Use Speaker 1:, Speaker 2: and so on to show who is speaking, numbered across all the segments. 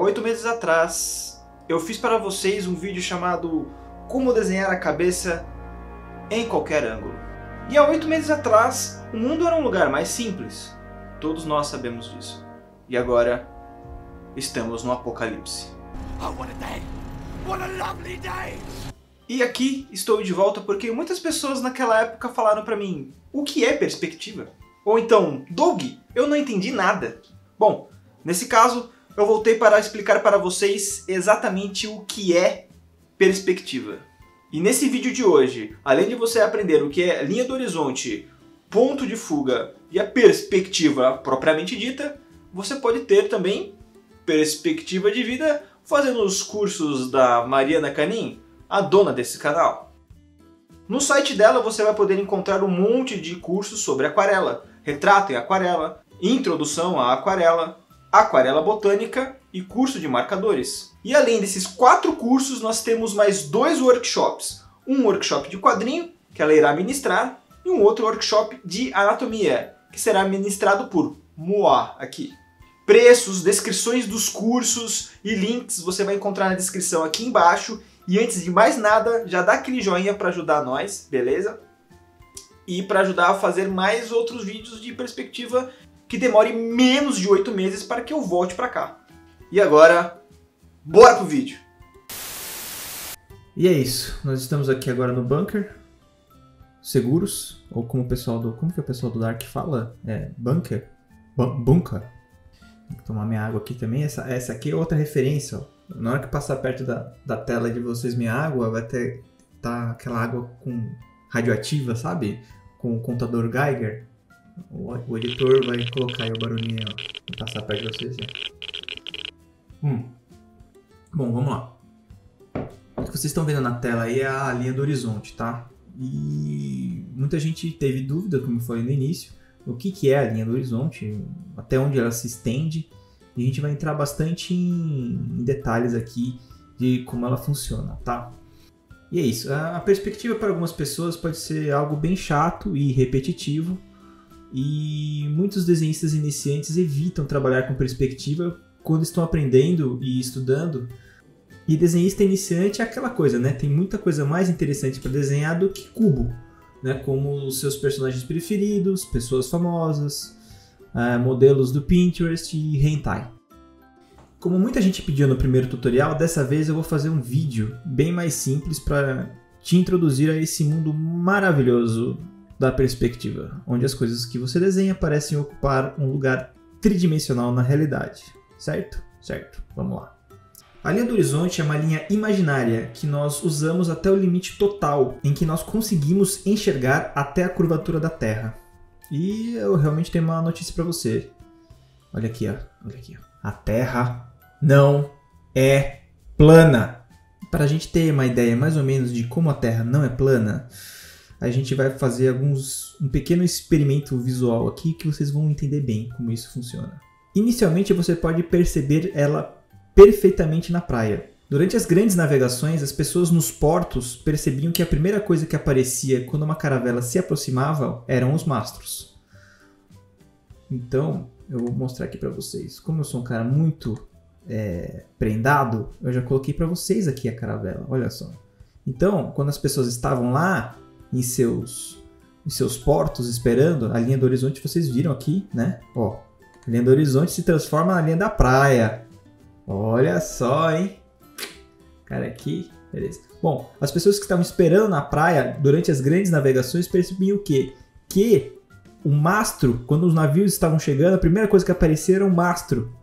Speaker 1: 8 meses atrás, eu fiz para vocês um vídeo chamado Como Desenhar a Cabeça em Qualquer Ângulo. E há 8 meses atrás, o mundo era um lugar mais simples. Todos nós sabemos disso. E agora, estamos no apocalipse.
Speaker 2: Oh, what a day! What a lovely day!
Speaker 1: E aqui estou de volta porque muitas pessoas naquela época falaram pra mim: o que é perspectiva? Ou então, Doug, eu não entendi nada. Bom, nesse caso, eu voltei para explicar para vocês exatamente o que é perspectiva. E nesse vídeo de hoje, além de você aprender o que é linha do horizonte, ponto de fuga e a perspectiva propriamente dita, você pode ter também perspectiva de vida fazendo os cursos da Mariana Canin, a dona desse canal. No site dela você vai poder encontrar um monte de cursos sobre aquarela, retrato em aquarela, introdução à aquarela, aquarela botânica e curso de marcadores. E além desses 4 cursos, nós temos mais 2 workshops. Um workshop de quadrinho, que ela irá ministrar, e um outro workshop de anatomia, que será ministrado por Moá aqui. Preços, descrições dos cursos e links você vai encontrar na descrição aqui embaixo. E antes de mais nada, já dá aquele joinha para ajudar nós, beleza? E para ajudar a fazer mais outros vídeos de perspectiva que demore menos de 8 meses para que eu volte para cá. E agora, bora pro vídeo! E é isso, nós estamos aqui agora no bunker, seguros, ou como o pessoal do... como que o pessoal do Dark fala? É, bunker? Bunker? Tem que tomar minha água aqui também. Essa aqui é outra referência, ó. Na hora que passar perto da tela de vocês minha água, vai ter tá aquela água com radioativa, sabe? Com o contador Geiger. O editor vai colocar aí o barulhinho, ó. Vou passar perto de vocês. Bom, vamos lá. O que vocês estão vendo na tela aí é a linha do horizonte, tá? E muita gente teve dúvida, como eu falei no início, o que é a linha do horizonte, até onde ela se estende. E a gente vai entrar bastante em detalhes aqui de como ela funciona, tá? E é isso. A perspectiva para algumas pessoas pode ser algo bem chato e repetitivo. E muitos desenhistas iniciantes evitam trabalhar com perspectiva quando estão aprendendo e estudando. E desenhista iniciante é aquela coisa, né? Tem muita coisa mais interessante para desenhar do que cubo, né? Como os seus personagens preferidos, pessoas famosas, modelos do Pinterest e hentai. Como muita gente pediu no primeiro tutorial, dessa vez eu vou fazer um vídeo bem mais simples para te introduzir a esse mundo maravilhoso da perspectiva, onde as coisas que você desenha parecem ocupar um lugar tridimensional na realidade. Certo? Certo. Vamos lá. A linha do horizonte é uma linha imaginária que nós usamos até o limite total, em que nós conseguimos enxergar até a curvatura da Terra. E eu realmente tenho uma notícia para você. Olha aqui, ó. Olha aqui, ó. A Terra não é plana. Para a gente ter uma ideia mais ou menos de como a Terra não é plana, a gente vai fazer um pequeno experimento visual aqui que vocês vão entender bem como isso funciona. Inicialmente você pode perceber ela perfeitamente na praia. Durante as grandes navegações, as pessoas nos portos percebiam que a primeira coisa que aparecia quando uma caravela se aproximava eram os mastros. Então, eu vou mostrar aqui para vocês. Como eu sou um cara muito prendado, eu já coloquei para vocês aqui a caravela. Olha só. Então, quando as pessoas estavam lá em seus portos esperando, a linha do horizonte vocês viram aqui, né? Ó, a linha do horizonte se transforma na linha da praia. Olha só, hein? Cara, aqui, beleza. Bom, as pessoas que estavam esperando na praia durante as grandes navegações percebiam o quê? Que o mastro, quando os navios estavam chegando, a primeira coisa que aparecia era um mastro.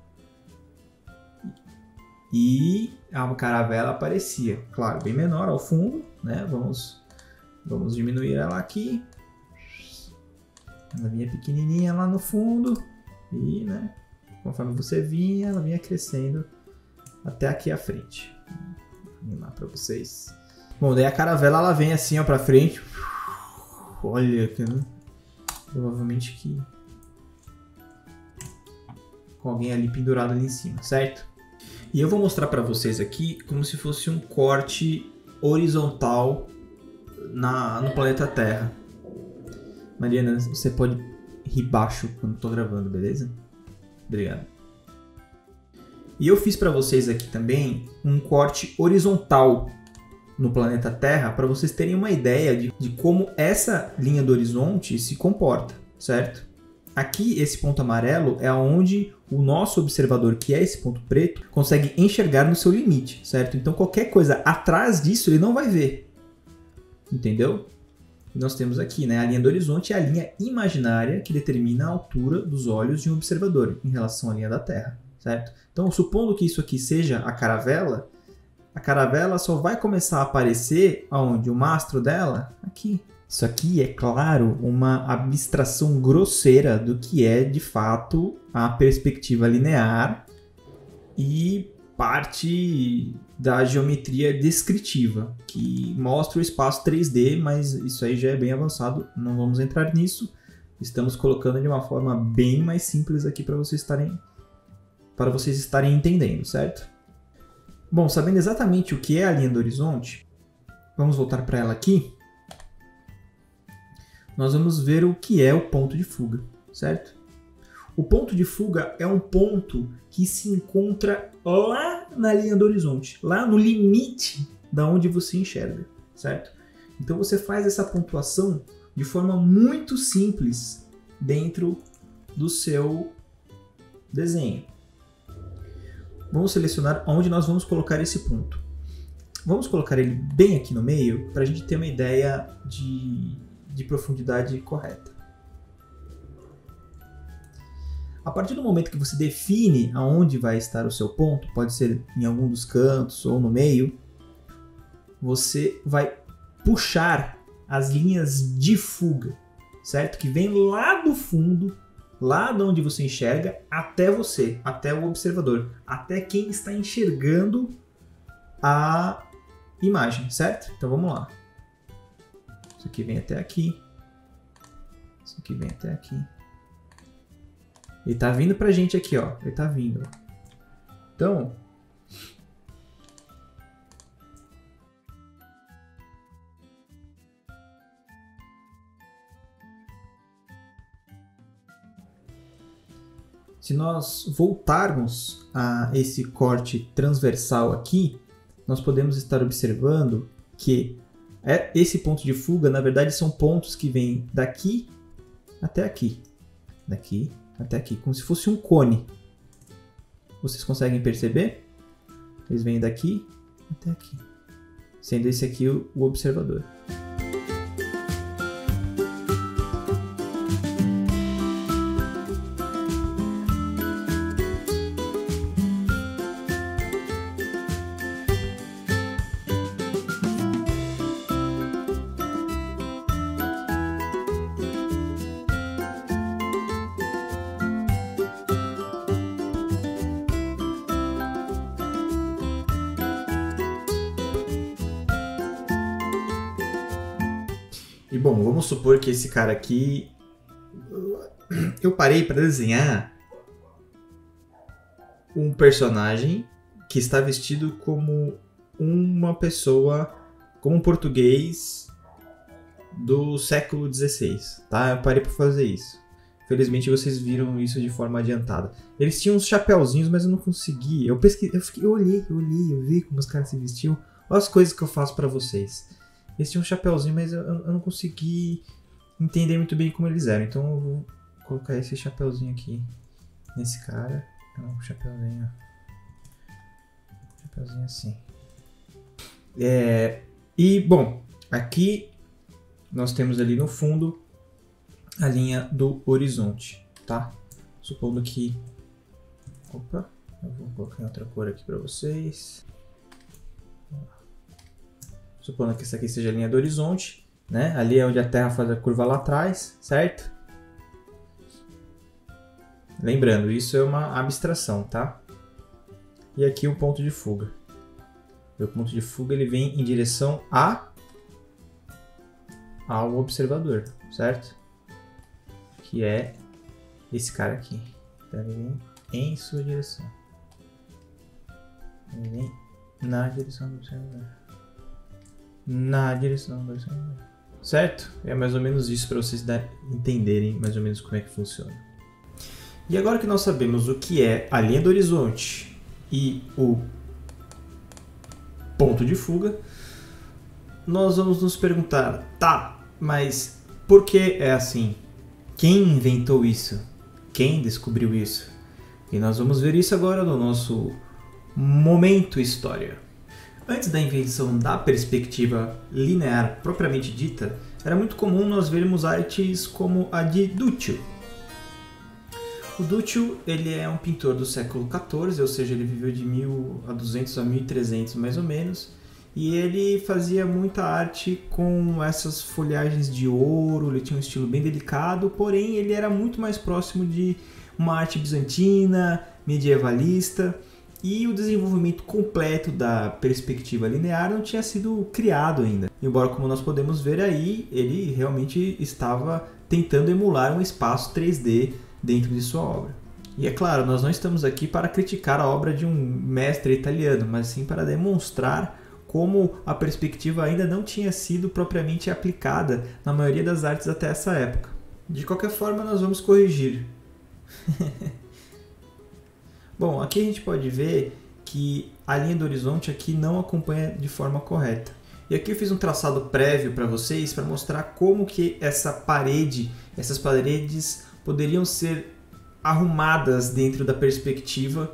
Speaker 1: E a caravela aparecia, claro, bem menor ao fundo, né? Vamos diminuir ela aqui. Ela vinha pequenininha lá no fundo e, né? Conforme você vinha, ela vinha crescendo até aqui à frente. Vou animar para vocês. Bom, daí a caravela ela vem assim ó para frente. Olha aqui, né? Provavelmente que com alguém ali pendurado ali em cima, certo? E eu vou mostrar para vocês aqui como se fosse um corte horizontal no planeta Terra. Mariana, você pode rir baixo quando estou gravando, beleza? Obrigado. E eu fiz para vocês aqui também um corte horizontal no planeta Terra para vocês terem uma ideia de como essa linha do horizonte se comporta, certo? Aqui, esse ponto amarelo é onde o nosso observador, que é esse ponto preto, consegue enxergar no seu limite, certo? Então, qualquer coisa atrás disso ele não vai ver, entendeu? E nós temos aqui, né, a linha do horizonte é a linha imaginária que determina a altura dos olhos de um observador em relação à linha da Terra, certo? Então, supondo que isso aqui seja a caravela só vai começar a aparecer aonde? O mastro dela? Aqui. Isso aqui é, claro, uma abstração grosseira do que é, de fato, a perspectiva linear e parte da geometria descritiva, que mostra o espaço 3D, mas isso aí já é bem avançado, não vamos entrar nisso. Estamos colocando de uma forma bem mais simples aqui para vocês estarem entendendo, certo? Bom, sabendo exatamente o que é a linha do horizonte, vamos voltar para ela aqui. Nós vamos ver o que é o ponto de fuga, certo? O ponto de fuga é um ponto que se encontra lá na linha do horizonte, lá no limite da onde você enxerga, certo? Então você faz essa pontuação de forma muito simples dentro do seu desenho. Vamos selecionar onde nós vamos colocar esse ponto. Vamos colocar ele bem aqui no meio para a gente ter uma ideia de profundidade correta. A partir do momento que você define aonde vai estar o seu ponto, pode ser em algum dos cantos ou no meio, você vai puxar as linhas de fuga, certo? Que vem lá do fundo, lá de onde você enxerga, até você, até o observador, até quem está enxergando a imagem, certo? Então vamos lá. Isso aqui vem até aqui. Isso aqui vem até aqui. Ele tá vindo pra gente aqui, ó. Ele tá vindo. Então, se nós voltarmos a esse corte transversal aqui, nós podemos estar observando que esse ponto de fuga, na verdade, são pontos que vêm daqui até aqui. Daqui até aqui, como se fosse um cone. Vocês conseguem perceber? Eles vêm daqui até aqui, sendo esse aqui o observador. E bom, vamos supor que esse cara aqui, eu parei para desenhar um personagem que está vestido como uma pessoa, como um português do século XVI, tá? Eu parei para fazer isso. Felizmente vocês viram isso de forma adiantada. Eles tinham uns chapéuzinhos, mas eu não consegui. Eu pesquisei, eu olhei, eu vi como os caras se vestiam. Olha as coisas que eu faço para vocês. Eles tinham um chapéuzinho, mas eu não consegui entender muito bem como eles eram. Então eu vou colocar esse chapéuzinho aqui nesse cara. É um chapéuzinho assim. E bom, aqui nós temos ali no fundo a linha do horizonte, tá? Supondo que... Opa, eu vou colocar em outra cor aqui para vocês. Supondo que essa aqui seja a linha do horizonte, né? Ali é onde a Terra faz a curva lá atrás, certo? Lembrando, isso é uma abstração, tá? E aqui o ponto de fuga. O ponto de fuga ele vem em direção ao observador, certo? Que é esse cara aqui. Então ele vem em sua direção. Ele vem na direção do observador. Na direção do observador. Certo? É mais ou menos isso para vocês entenderem mais ou menos como é que funciona. E agora que nós sabemos o que é a linha do horizonte e o ponto de fuga, nós vamos nos perguntar, tá, mas por que é assim? Quem inventou isso? Quem descobriu isso? E nós vamos ver isso agora no nosso Momento História. Antes da invenção da perspectiva linear propriamente dita, era muito comum nós vermos artes como a de Duccio. O Duccio, ele é um pintor do século XIV, ou seja, ele viveu de 1200 a 1300 mais ou menos, e ele fazia muita arte com essas folhagens de ouro, ele tinha um estilo bem delicado, porém ele era muito mais próximo de uma arte bizantina, medievalista, e o desenvolvimento completo da perspectiva linear não tinha sido criado ainda. Embora, como nós podemos ver aí, ele realmente estava tentando emular um espaço 3D dentro de sua obra. E é claro, nós não estamos aqui para criticar a obra de um mestre italiano, mas sim para demonstrar como a perspectiva ainda não tinha sido propriamente aplicada na maioria das artes até essa época. De qualquer forma, nós vamos corrigir. Bom, aqui a gente pode ver que a linha do horizonte aqui não acompanha de forma correta. E aqui eu fiz um traçado prévio para vocês para mostrar como que essas paredes poderiam ser arrumadas dentro da perspectiva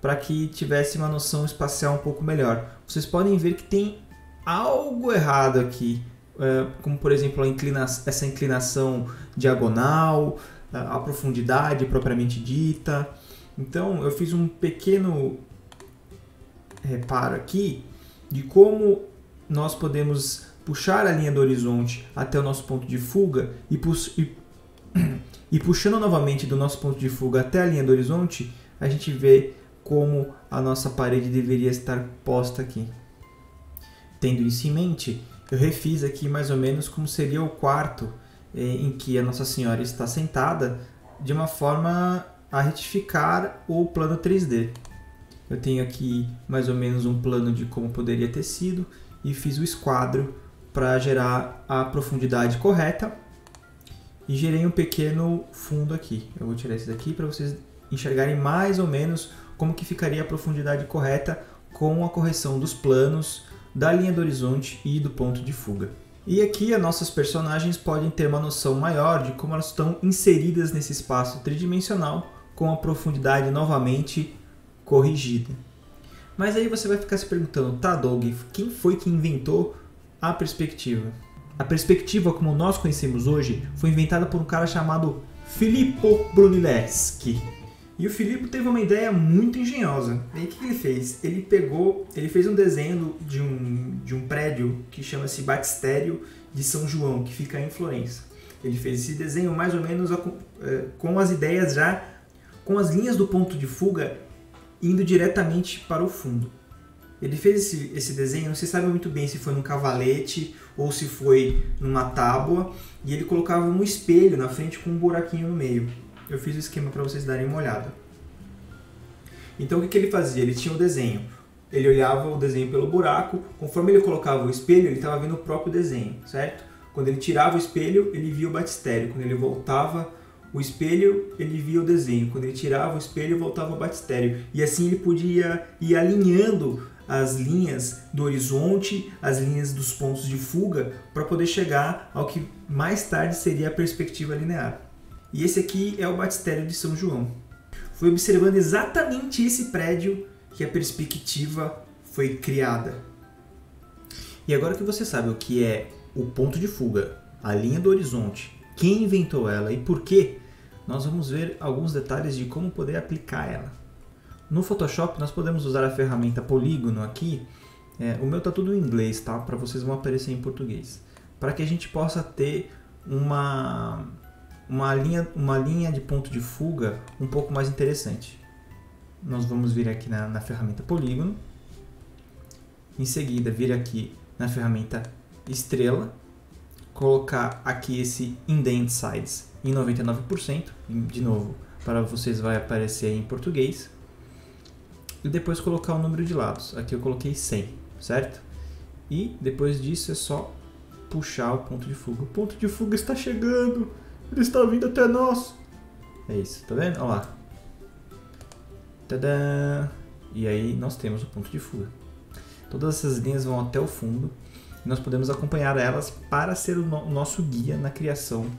Speaker 1: para que tivesse uma noção espacial um pouco melhor. Vocês podem ver que tem algo errado aqui, como por exemplo essa inclinação diagonal, a profundidade propriamente dita. Então eu fiz um pequeno reparo aqui de como nós podemos puxar a linha do horizonte até o nosso ponto de fuga e puxando novamente do nosso ponto de fuga até a linha do horizonte, a gente vê como a nossa parede deveria estar posta aqui. Tendo isso em mente, eu refiz aqui mais ou menos como seria o quarto em que a Nossa Senhora está sentada, de uma forma a retificar o plano 3D. Eu tenho aqui mais ou menos um plano de como poderia ter sido e fiz o esquadro para gerar a profundidade correta e gerei um pequeno fundo aqui. Eu vou tirar esse daqui para vocês enxergarem mais ou menos como que ficaria a profundidade correta com a correção dos planos, da linha do horizonte e do ponto de fuga. E aqui as nossas personagens podem ter uma noção maior de como elas estão inseridas nesse espaço tridimensional com a profundidade novamente corrigida. Mas aí você vai ficar se perguntando, tá, Doug, quem foi que inventou a perspectiva? A perspectiva, como nós conhecemos hoje, foi inventada por um cara chamado Filippo Brunelleschi. E o Filippo teve uma ideia muito engenhosa. E aí o que ele fez? Ele fez um desenho de um prédio que chama-se Batistério de São João, que fica em Florença. Ele fez esse desenho mais ou menos com as ideias já, com as linhas do ponto de fuga indo diretamente para o fundo. Ele fez esse desenho, não se sabe muito bem se foi num cavalete ou se foi numa tábua, e ele colocava um espelho na frente com um buraquinho no meio. Eu fiz o esquema para vocês darem uma olhada. Então o que ele fazia? Ele tinha o desenho. Ele olhava o desenho pelo buraco, conforme ele colocava o espelho, ele estava vendo o próprio desenho, certo? Quando ele tirava o espelho, ele via o batistério. Quando ele voltava o espelho, ele via o desenho. Quando ele tirava o espelho, voltava o batistério. E assim ele podia ir alinhando as linhas do horizonte, as linhas dos pontos de fuga, para poder chegar ao que mais tarde seria a perspectiva linear. E esse aqui é o Batistério de São João. Foi observando exatamente esse prédio que a perspectiva foi criada. E agora que você sabe o que é o ponto de fuga, a linha do horizonte, quem inventou ela e por quê, nós vamos ver alguns detalhes de como poder aplicar ela. No Photoshop nós podemos usar a ferramenta polígono aqui. O meu está tudo em inglês, tá? Para vocês vão aparecer em português. Para que a gente possa ter uma linha de ponto de fuga um pouco mais interessante. Nós vamos vir aqui na ferramenta polígono. Em seguida vir aqui na ferramenta estrela. Colocar aqui esse Indent Sides em 99%. De novo, para vocês vai aparecer em português. E depois colocar o número de lados. Aqui eu coloquei 100, certo? E depois disso é só puxar o ponto de fuga. O ponto de fuga está chegando! Ele está vindo até nós! É isso, tá vendo? Olha lá. Tadã! E aí nós temos o ponto de fuga. Todas essas linhas vão até o fundo e nós podemos acompanhar elas para ser o nosso guia na criação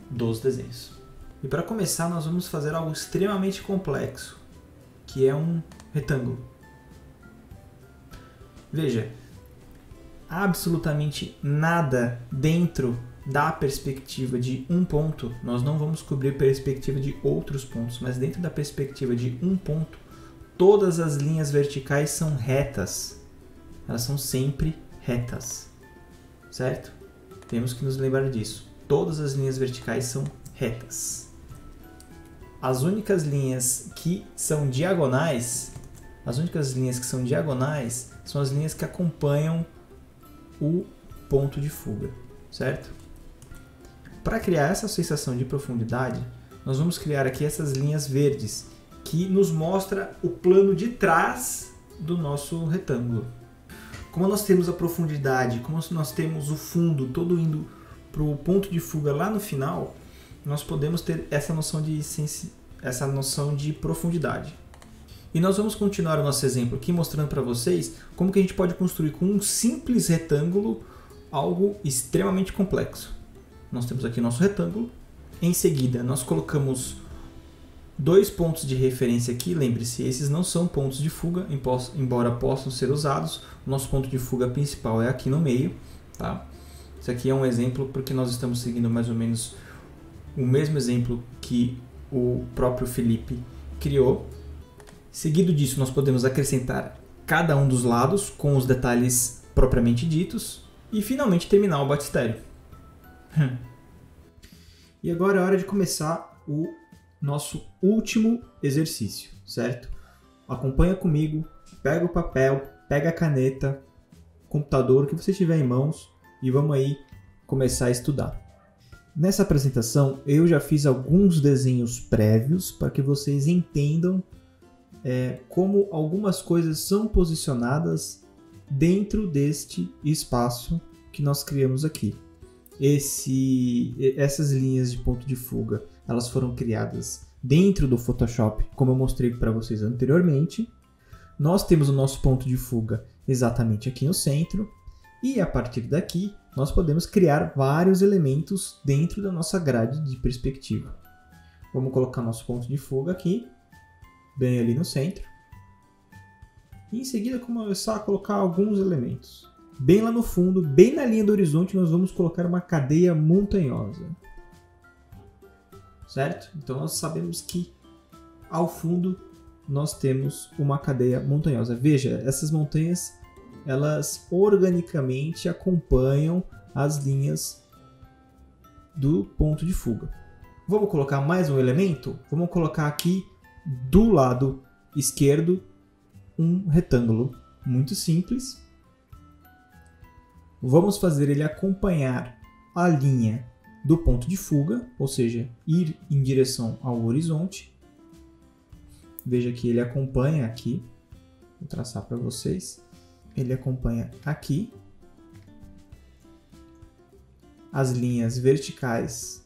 Speaker 1: dos desenhos. E para começar, nós vamos fazer algo extremamente complexo, que é um retângulo. Veja, absolutamente nada dentro da perspectiva de um ponto, nós não vamos cobrir perspectiva de outros pontos, mas dentro da perspectiva de um ponto, todas as linhas verticais são retas. Elas são sempre retas, certo? Temos que nos lembrar disso. Todas as linhas verticais são retas. As únicas linhas que são diagonais, são as linhas que acompanham o ponto de fuga, certo? Para criar essa sensação de profundidade, nós vamos criar aqui essas linhas verdes, que nos mostra o plano de trás do nosso retângulo. Como nós temos a profundidade, como nós temos o fundo todo indo para o ponto de fuga lá no final, nós podemos ter essa noção de profundidade. E nós vamos continuar o nosso exemplo aqui mostrando para vocês como que a gente pode construir com um simples retângulo algo extremamente complexo. Nós temos aqui o nosso retângulo. Em seguida, nós colocamos 2 pontos de referência aqui. Lembre-se, esses não são pontos de fuga, embora possam ser usados. O nosso ponto de fuga principal é aqui no meio, tá? Isso aqui é um exemplo porque nós estamos seguindo mais ou menos o mesmo exemplo que o próprio Felipe criou. Seguido disso, nós podemos acrescentar cada um dos lados com os detalhes propriamente ditos e finalmente terminar o batistério. E agora é hora de começar o nosso último exercício, certo? Acompanha comigo, pega o papel, pega a caneta, computador, o que você tiver em mãos e vamos aí começar a estudar. Nessa apresentação eu já fiz alguns desenhos prévios para que vocês entendam como algumas coisas são posicionadas dentro deste espaço que nós criamos aqui. Essas linhas de ponto de fuga, elas foram criadas dentro do Photoshop, como eu mostrei para vocês anteriormente. Nós temos o nosso ponto de fuga exatamente aqui no centro, e a partir daqui nós podemos criar vários elementos dentro da nossa grade de perspectiva. Vamos colocar nosso ponto de fuga aqui, bem ali no centro, e em seguida começar a colocar alguns elementos. Bem lá no fundo, bem na linha do horizonte, nós vamos colocar uma cadeia montanhosa. Certo? Então nós sabemos que ao fundo nós temos uma cadeia montanhosa. Veja, essas montanhas, elas organicamente acompanham as linhas do ponto de fuga. Vamos colocar mais um elemento? Vamos colocar aqui do lado esquerdo um retângulo muito simples. Vamos fazer ele acompanhar a linha do ponto de fuga, ou seja, ir em direção ao horizonte. Veja que ele acompanha aqui, vou traçar para vocês, ele acompanha aqui as linhas verticais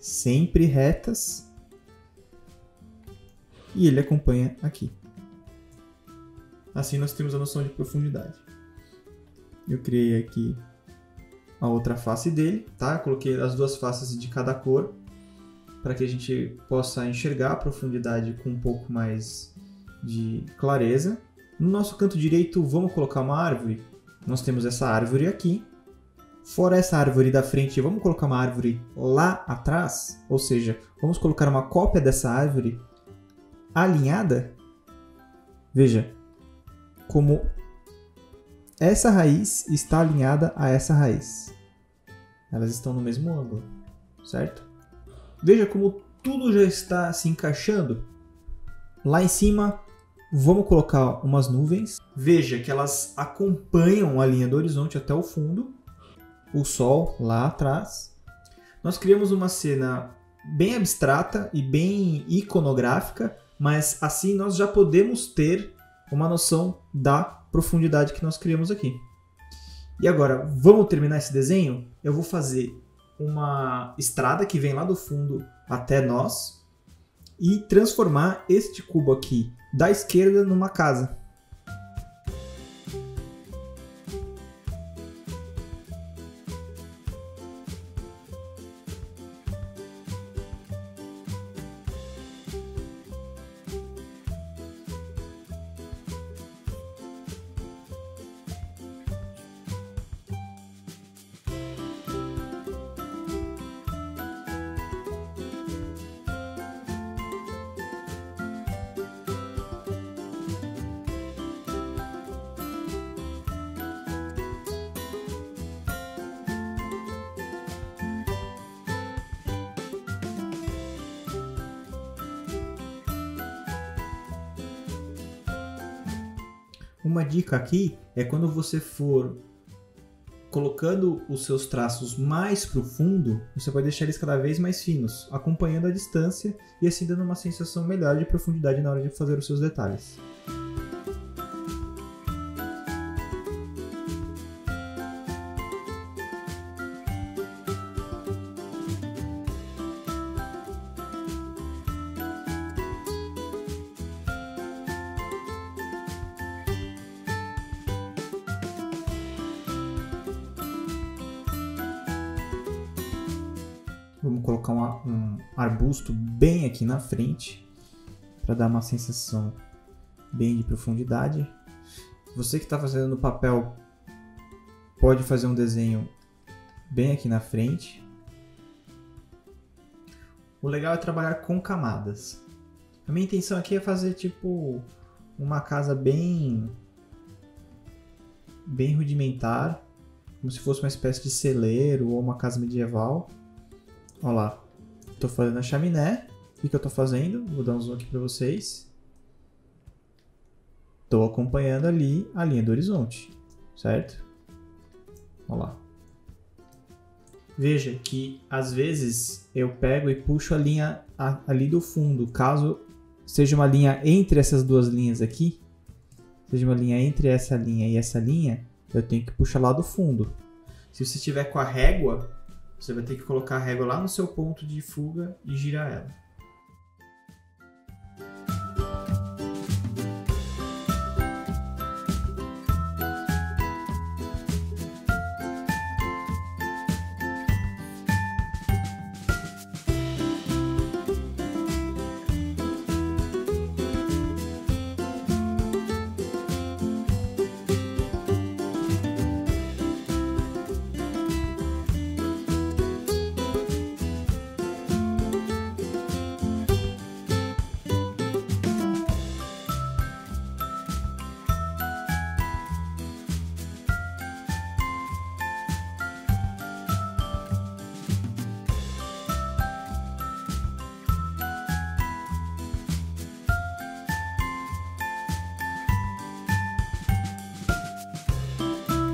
Speaker 1: sempre retas e ele acompanha aqui. Assim nós temos a noção de profundidade. Eu criei aqui a outra face dele, tá? Coloquei as 2 faces de cada cor para que a gente possa enxergar a profundidade com um pouco mais de clareza. No nosso canto direito, vamos colocar uma árvore. Nós temos essa árvore aqui. Fora essa árvore da frente, vamos colocar uma árvore lá atrás, ou seja, vamos colocar uma cópia dessa árvore alinhada. Veja como essa raiz está alinhada a essa raiz. Elas estão no mesmo ângulo, certo? Veja como tudo já está se encaixando. Lá em cima, vamos colocar umas nuvens. Veja que elas acompanham a linha do horizonte até o fundo. O sol lá atrás. Nós criamos uma cena bem abstrata e bem iconográfica, mas assim nós já podemos ter uma noção da profundidade que nós criamos aqui. E agora, vamos terminar esse desenho? Eu vou fazer uma estrada que vem lá do fundo até nós. e transformar este cubo aqui da esquerda numa casa. Uma dica aqui é quando você for colocando os seus traços mais para o fundo, você pode deixar eles cada vez mais finos, acompanhando a distância e assim dando uma sensação melhor de profundidade na hora de fazer os seus detalhes. Vamos colocar um arbusto bem aqui na frente, para dar uma sensação bem de profundidade. Você que está fazendo no papel, pode fazer um desenho bem aqui na frente. O legal é trabalhar com camadas. A minha intenção aqui é fazer tipo uma casa bem rudimentar, como se fosse uma espécie de celeiro ou uma casa medieval. Olha lá, estou fazendo a chaminé. O que eu estou fazendo? Vou dar um zoom aqui para vocês. Estou acompanhando ali a linha do horizonte, certo? Olha lá. Veja que às vezes eu pego e puxo a linha ali do fundo. Caso seja uma linha entre essas duas linhas aqui, seja uma linha entre essa linha e essa linha, eu tenho que puxar lá do fundo. Se você estiver com a régua, você vai ter que colocar a régua lá no seu ponto de fuga e girar ela.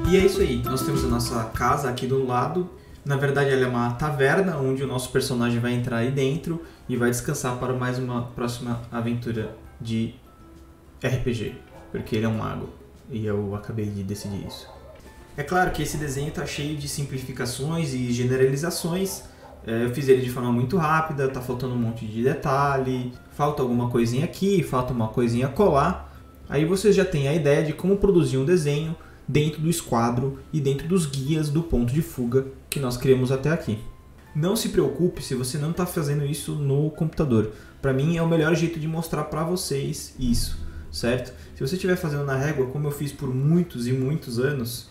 Speaker 1: E é isso aí, nós temos a nossa casa aqui do lado. Na verdade ela é uma taverna onde o nosso personagem vai entrar aí dentro e vai descansar para mais uma próxima aventura de RPG, porque ele é um mago e eu acabei de decidir isso. É claro que esse desenho está cheio de simplificações e generalizações. Eu fiz ele de forma muito rápida, tá faltando um monte de detalhe, falta alguma coisinha aqui, falta uma coisinha colar. Aí você já tem a ideia de como produzir um desenho dentro do esquadro e dentro dos guias do ponto de fuga que nós criamos até aqui. Não se preocupe se você não está fazendo isso no computador. Para mim é o melhor jeito de mostrar para vocês isso, certo? Se você estiver fazendo na régua, como eu fiz por muitos e muitos anos,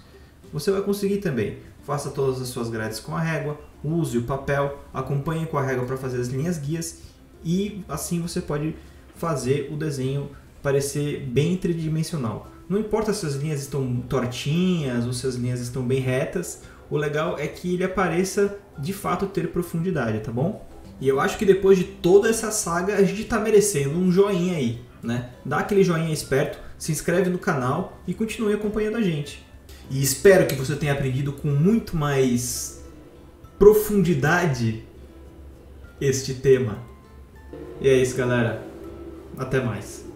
Speaker 1: você vai conseguir também. Faça todas as suas grades com a régua, use o papel, acompanhe com a régua para fazer as linhas guias e assim você pode fazer o desenho parecer bem tridimensional. Não importa se as linhas estão tortinhas ou se as linhas estão bem retas, o legal é que ele apareça de fato ter profundidade, tá bom? E eu acho que depois de toda essa saga a gente tá merecendo um joinha aí, né? Dá aquele joinha esperto, se inscreve no canal e continue acompanhando a gente. E espero que você tenha aprendido com muito mais profundidade este tema. E é isso, galera. Até mais.